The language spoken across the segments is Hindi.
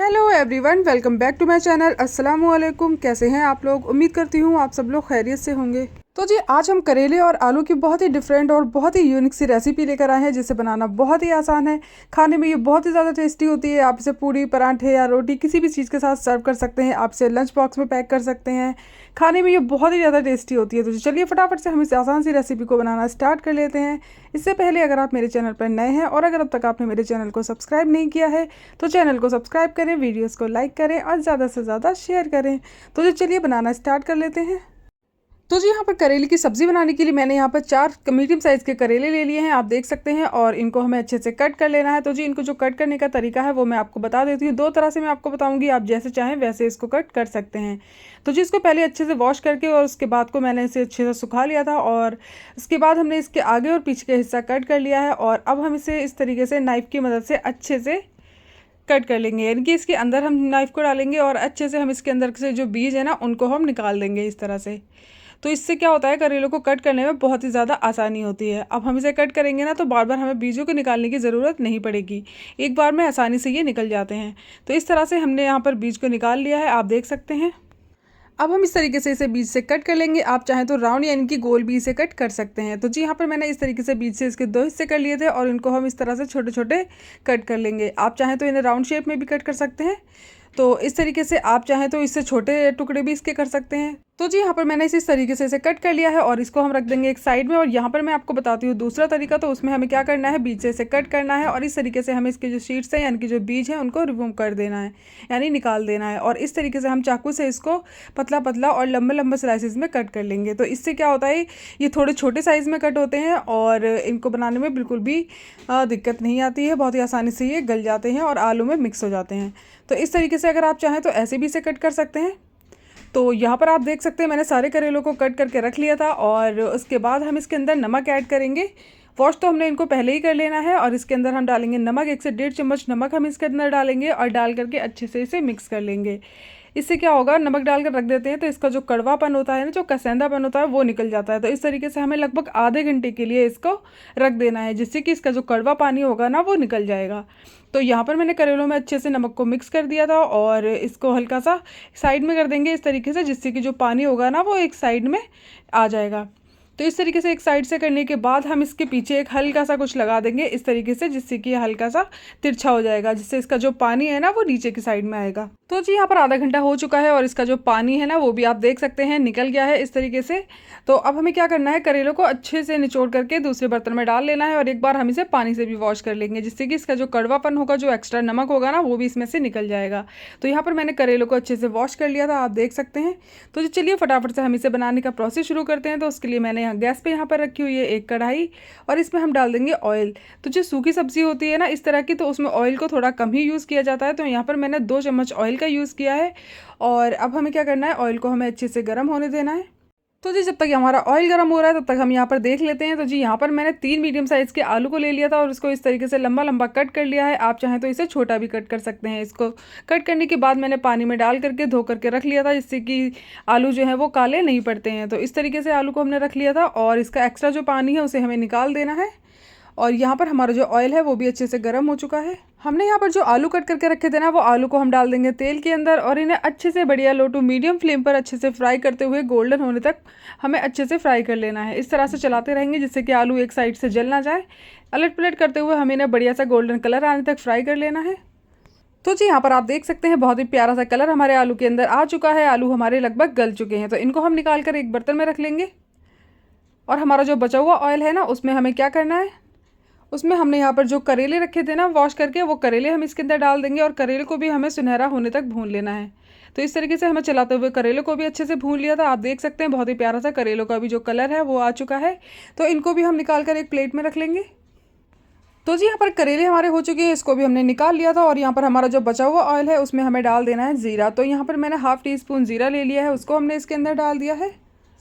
Hello everyone, welcome back to my channel. अस्सलाम वालेकुम। कैसे हैं आप लोग? उम्मीद करती हूँ आप सब लोग खैरियत से होंगे। तो जी आज हम करेले और आलू की बहुत ही डिफरेंट और बहुत ही यूनिक सी रेसिपी लेकर आए हैं जिसे बनाना बहुत ही आसान है। खाने में ये बहुत ही ज़्यादा टेस्टी होती है। आप इसे पूरी, पराठे या रोटी किसी भी चीज़ के साथ सर्व कर सकते हैं। आप इसे लंच बॉक्स में पैक कर सकते हैं। खाने में ये बहुत ही ज़्यादा टेस्टी होती है। तो चलिए फटाफट से हम इस आसान सी रेसिपी को बनाना स्टार्ट कर लेते हैं। इससे पहले अगर आप मेरे चैनल पर नए हैं और अगर अब तक आपने मेरे चैनल को सब्सक्राइब नहीं किया है तो चैनल को सब्सक्राइब करें, वीडियोज़ को लाइक करें और ज़्यादा से ज़्यादा शेयर करें। तो चलिए बनाना स्टार्ट कर लेते हैं। तो जी यहाँ पर करेले की सब्ज़ी बनाने के लिए मैंने यहाँ पर 4 मीडियम साइज़ के करेले ले लिए हैं, आप देख सकते हैं। और इनको हमें अच्छे से कट कर लेना है। तो जी इनको जो कट करने का तरीका है वो मैं आपको बता देती हूँ। 2 तरह से मैं आपको बताऊँगी, आप जैसे चाहें वैसे इसको कट कर सकते हैं। तो जी इसको पहले अच्छे से वॉश करके और उसके बाद को मैंने इसे अच्छे से सुखा लिया था। और उसके बाद हमने इसके आगे और पीछे का हिस्सा कट कर लिया है। और अब हम इसे इस तरीके से नाइफ़ की मदद से अच्छे से कट कर लेंगे, यानी कि इसके अंदर हम नाइफ़ को डालेंगे और अच्छे से हम इसके अंदर से जो बीज है ना उनको हम निकाल देंगे इस तरह से। तो इससे क्या होता है, करेलों को कट करने में बहुत ही ज़्यादा आसानी होती है। अब हम इसे कट करेंगे ना तो बार बार हमें बीजों को निकालने की ज़रूरत नहीं पड़ेगी, एक बार में आसानी से ये निकल जाते हैं। तो इस तरह से हमने यहाँ पर बीज को निकाल लिया है, आप देख सकते हैं। अब हम इस तरीके से इसे बीज से कट कर लेंगे। आप चाहें तो राउंड यानी कि गोल भी इसे कट कर सकते हैं। तो जी यहाँ पर मैंने इस तरीके से बीज से इसके 2 हिस्से कर लिए थे और इनको हम इस तरह से छोटे छोटे कट कर लेंगे। आप चाहें तो इन्हें राउंड शेप में भी कट कर सकते हैं। तो इस तरीके से आप चाहें तो इससे छोटे टुकड़े भी इसके कर सकते हैं। तो जी यहाँ पर मैंने इस तरीके से इसे कट कर लिया है और इसको हम रख देंगे एक साइड में। और यहाँ पर मैं आपको बताती हूँ दूसरा तरीका। तो उसमें हमें क्या करना है, बीज से इसे कट करना है और इस तरीके से हमें इसके जो शीट्स हैं यानी कि जो बीज हैं उनको रिमूव कर देना है, यानी निकाल देना है। और इस तरीके से हम चाकू से इसको पतला पतला और लंबे लंबे स्लाइसिस में कट कर लेंगे। तो इससे क्या होता है, ये थोड़े छोटे साइज़ में कट होते हैं और इनको बनाने में बिल्कुल भी दिक्कत नहीं आती है। बहुत ही आसानी से ये गल जाते हैं और आलू में मिक्स हो जाते हैं। तो इस तरीके से अगर आप चाहें तो ऐसे भी इसे कट कर सकते हैं। तो यहाँ पर आप देख सकते हैं मैंने सारे करेलों को कट करके रख लिया था। और उसके बाद हम इसके अंदर नमक ऐड करेंगे। वॉश तो हमने इनको पहले ही कर लेना है। और इसके अंदर हम डालेंगे नमक, 1 से 1.5 चम्मच नमक हम इसके अंदर डालेंगे और डाल करके अच्छे से इसे मिक्स कर लेंगे। इससे क्या होगा, नमक डालकर रख देते हैं तो इसका जो कड़वापन होता है ना, जो कसेंदापन होता है वो निकल जाता है। तो इस तरीके से हमें लगभग आधे घंटे के लिए इसको रख देना है, जिससे कि इसका जो कड़वा पानी होगा ना वो निकल जाएगा। तो यहाँ पर मैंने करेलों में अच्छे से नमक को मिक्स कर दिया था और इसको हल्का सा साइड में कर देंगे इस तरीके से, जिससे कि जो पानी होगा ना वो एक साइड में आ जाएगा। तो इस तरीके से एक साइड से करने के बाद हम इसके पीछे एक हल्का सा कुछ लगा देंगे इस तरीके से, जिससे कि ये हल्का सा तिरछा हो जाएगा, जिससे इसका जो पानी है ना वो नीचे की साइड में आएगा। तो जी यहाँ पर आधा घंटा हो चुका है और इसका जो पानी है ना वो भी आप देख सकते हैं निकल गया है इस तरीके से। तो अब हमें क्या करना है, करेलों को अच्छे से निचोड़ करके दूसरे बर्तन में डाल लेना है और एक बार हम इसे पानी से भी वॉश कर लेंगे, जिससे कि इसका जो कड़वापन होगा, जो एक्स्ट्रा नमक होगा ना वो भी इसमें से निकल जाएगा। तो यहाँ पर मैंने करेलों को अच्छे से वॉश कर लिया था, आप देख सकते हैं। तो चलिए फटाफट से हम इसे बनाने का प्रोसेस शुरू करते हैं। तो उसके लिए मैंने यहाँ गैस पे यहाँ पर रखी हुई है एक कढ़ाई और इसमें हम डाल देंगे ऑयल। तो जो सूखी सब्जी होती है ना इस तरह की, तो उसमें ऑयल को थोड़ा कम ही यूज़ किया जाता है। तो यहाँ पर मैंने 2 चम्मच ऑयल का यूज़ किया है। और अब हमें क्या करना है, ऑयल को हमें अच्छे से गर्म होने देना है। तो जी जब तक हमारा ऑयल गर्म हो रहा है तब तक हम यहाँ पर देख लेते हैं। तो जी यहाँ पर मैंने 3 मीडियम साइज़ के आलू को ले लिया था और उसको इस तरीके से लंबा लंबा कट कर लिया है। आप चाहें तो इसे छोटा भी कट कर सकते हैं। इसको कट करने के बाद मैंने पानी में डाल करके धो करके रख लिया था, जिससे कि आलू जो है वो काले नहीं पड़ते हैं। तो इस तरीके से आलू को हमने रख लिया था और इसका एक्स्ट्रा जो पानी है उसे हमें निकाल देना है। और यहाँ पर हमारा जो ऑयल है वो भी अच्छे से गर्म हो चुका है। हमने यहाँ पर जो आलू कट करके रखे थे ना, वो आलू को हम डाल देंगे तेल के अंदर और इन्हें अच्छे से बढ़िया लो टू मीडियम फ्लेम पर अच्छे से फ्राई करते हुए गोल्डन होने तक हमें अच्छे से फ्राई कर लेना है। इस तरह से चलाते रहेंगे जिससे कि आलू एक साइड से जल ना जाए। अलट पलट करते हुए हमें इन्हें बढ़िया सा गोल्डन कलर आने तक फ्राई कर लेना है। तो जी यहाँ पर आप देख सकते हैं बहुत ही प्यारा सा कलर हमारे आलू के अंदर आ चुका है। आलू हमारे लगभग गल चुके हैं। तो इनको हम निकाल कर एक बर्तन में रख लेंगे। और हमारा जो बचा हुआ ऑयल है ना उसमें हमें क्या करना है, उसमें हमने यहाँ पर जो करेले रखे थे ना वॉश करके, वो करेले हम इसके अंदर डाल देंगे और करेले को भी हमें सुनहरा होने तक भून लेना है। तो इस तरीके से हमें चलाते हुए करेले को भी अच्छे से भून लिया था। आप देख सकते हैं बहुत ही प्यारा सा करेलों का भी जो कलर है वो आ चुका है। तो इनको भी हम निकाल कर एक प्लेट में रख लेंगे। तो जी यहाँ पर करेले हमारे हो चुके हैं, इसको भी हमने निकाल लिया था। और यहाँ पर हमारा जो बचा हुआ ऑयल है उसमें हमें डाल देना है ज़ीरा। तो यहाँ पर मैंने ½ टीस्पून ज़ीरा ले लिया है, उसको हमने इसके अंदर डाल दिया है।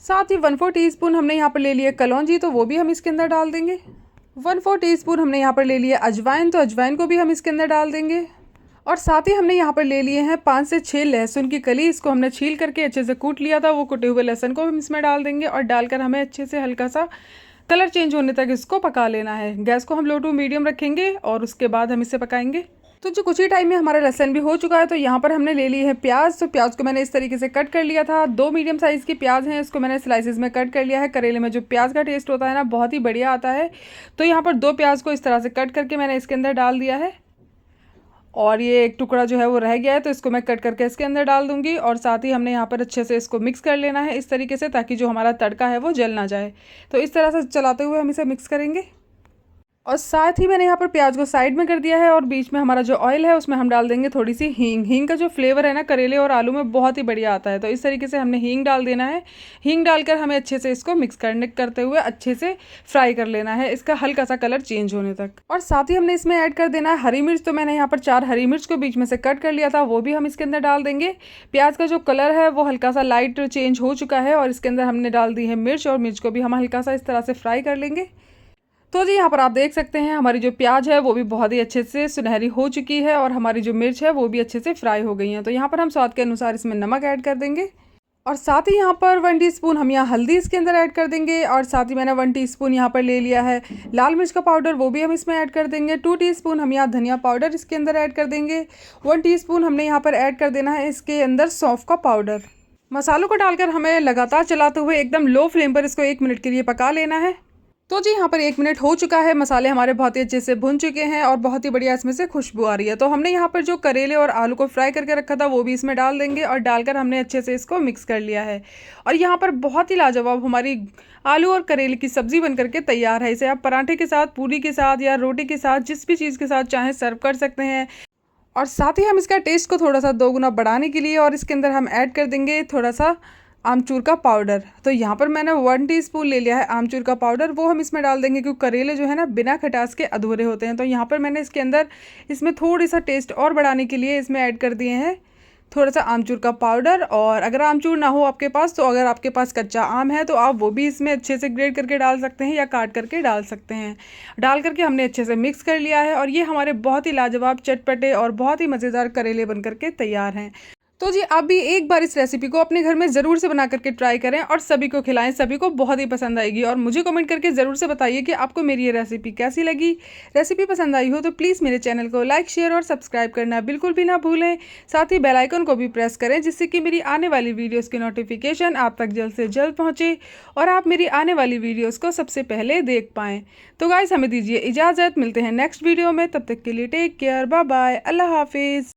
साथ ही 1/4 टीस्पून हमने यहाँ पर ले लिया कलौंजी, तो वो भी हम इसके अंदर डाल देंगे। 1/4 टीस्पून हमने यहाँ पर ले लिया अजवाइन, तो अजवाइन को भी हम इसके अंदर डाल देंगे। और साथ ही हमने यहाँ पर ले लिए हैं 5 से 6 लहसुन की कली, इसको हमने छील करके अच्छे से कूट लिया था। वो कुटे हुए लहसुन को हम इसमें डाल देंगे और डालकर हमें अच्छे से हल्का सा कलर चेंज होने तक इसको पका लेना है। गैस को हम लो टू मीडियम रखेंगे और उसके बाद हम इसे पकाएंगे। तो जो कुछ ही टाइम में हमारा लहसन भी हो चुका है। तो यहाँ पर हमने ले ली है प्याज। तो प्याज को मैंने इस तरीके से कट कर लिया था। 2 मीडियम साइज़ की प्याज हैं, इसको मैंने स्लाइसिस में कट कर लिया है। करेले में जो प्याज का टेस्ट होता है ना, बहुत ही बढ़िया आता है। तो यहाँ पर 2 प्याज को इस तरह से कट करके मैंने इसके अंदर डाल दिया है, और ये एक टुकड़ा जो है वो रह गया है, तो इसको मैं कट करके इसके अंदर डाल दूंगी। और साथ ही हमने यहाँ पर अच्छे से इसको मिक्स कर लेना है इस तरीके से, ताकि जो हमारा तड़का है वो जल ना जाए। तो इस तरह से चलाते हुए हम इसे मिक्स करेंगे। और साथ ही मैंने यहाँ पर प्याज को साइड में कर दिया है, और बीच में हमारा जो ऑयल है उसमें हम डाल देंगे थोड़ी सी हींग। हींग का जो फ्लेवर है ना करेले और आलू में बहुत ही बढ़िया आता है। तो इस तरीके से हमने हींग डाल देना है। हींग डालकर हमें अच्छे से इसको मिक्स करते हुए अच्छे से फ्राई कर लेना है, इसका हल्का सा कलर चेंज होने तक। और साथ ही हमने इसमें ऐड कर देना है हरी मिर्च। तो मैंने यहाँ पर 4 हरी मिर्च को बीच में से कट कर लिया था, वो भी हम इसके अंदर डाल देंगे। प्याज का जो कलर है वो हल्का सा लाइट चेंज हो चुका है, और इसके अंदर हमने डाल दी है मिर्च, और मिर्च को भी हम हल्का सा इस तरह से फ्राई कर लेंगे। तो जी यहाँ पर आप देख सकते हैं हमारी जो प्याज है वो भी बहुत ही अच्छे से सुनहरी हो चुकी है, और हमारी जो मिर्च है वो भी अच्छे से फ्राई हो गई है। तो यहाँ पर हम स्वाद के अनुसार इसमें नमक ऐड कर देंगे, और साथ ही यहाँ पर 1 टीस्पून हम यहाँ हल्दी इसके अंदर ऐड कर देंगे। और साथ ही मैंने 1 टीस्पून यहाँ पर ले लिया है लाल मिर्च का पाउडर, वो भी हम इसमें ऐड कर देंगे। 2 टीस्पून हम यहाँ धनिया पाउडर इसके अंदर ऐड कर देंगे। 1 टीस्पून हमने यहाँ पर ऐड कर देना है इसके अंदर सौंफ का पाउडर। मसालों को डालकर हमें लगातार चलाते हुए एकदम लो फ्लेम पर इसको 1 मिनट के लिए पका लेना है। तो जी यहाँ पर 1 मिनट हो चुका है, मसाले हमारे बहुत ही अच्छे से भुन चुके हैं, और बहुत ही बढ़िया इसमें से खुशबू आ रही है। तो हमने यहाँ पर जो करेले और आलू को फ्राई करके रखा था वो भी इसमें डाल देंगे, और डालकर हमने अच्छे से इसको मिक्स कर लिया है। और यहाँ पर बहुत ही लाजवाब हमारी आलू और करेले की सब्ज़ी बन करके तैयार है। इसे आप पराठे के साथ, पूरी के साथ या रोटी के साथ, जिस भी चीज़ के साथ चाहें सर्व कर सकते हैं। और साथ ही हम इसका टेस्ट को थोड़ा सा 2 गुना बढ़ाने के लिए और इसके अंदर हम ऐड कर देंगे थोड़ा सा आमचूर का पाउडर। तो यहाँ पर मैंने 1 टीस्पून ले लिया है आमचूर का पाउडर, वो हम इसमें डाल देंगे, क्योंकि करेले जो है ना बिना खटास के अधूरे होते हैं। तो यहाँ पर मैंने इसके अंदर इसमें थोड़ी सा टेस्ट और बढ़ाने के लिए इसमें ऐड कर दिए हैं थोड़ा सा आमचूर का पाउडर। और अगर आमचूर ना हो आपके पास, तो अगर आपके पास कच्चा आम है तो आप वो भी इसमें अच्छे से ग्रेट करके डाल सकते हैं, या काट करके डाल सकते हैं। डाल करके हमने अच्छे से मिक्स कर लिया है, और ये हमारे बहुत ही लाजवाब, चटपटे और बहुत ही मज़ेदार करेले बन करके तैयार हैं। तो जी आप भी एक बार इस रेसिपी को अपने घर में ज़रूर से बना करके ट्राई करें, और सभी को खिलाएं, सभी को बहुत ही पसंद आएगी। और मुझे कमेंट करके ज़रूर से बताइए कि आपको मेरी ये रेसिपी कैसी लगी। रेसिपी पसंद आई हो तो प्लीज़ मेरे चैनल को लाइक, शेयर और सब्सक्राइब करना बिल्कुल भी ना भूलें। साथ ही बेल आइकन को भी प्रेस करें, जिससे कि मेरी आने वाली वीडियोज़ की नोटिफिकेशन आप तक जल्द से जल्द पहुँचे, और आप मेरी आने वाली वीडियोज़ को सबसे पहले देख पाएँ। तो गाइस हमें दीजिए इजाज़त, मिलते हैं नेक्स्ट वीडियो में। तब तक के लिए टेक केयर, बाय बाय, अल्लाह हाफिज़।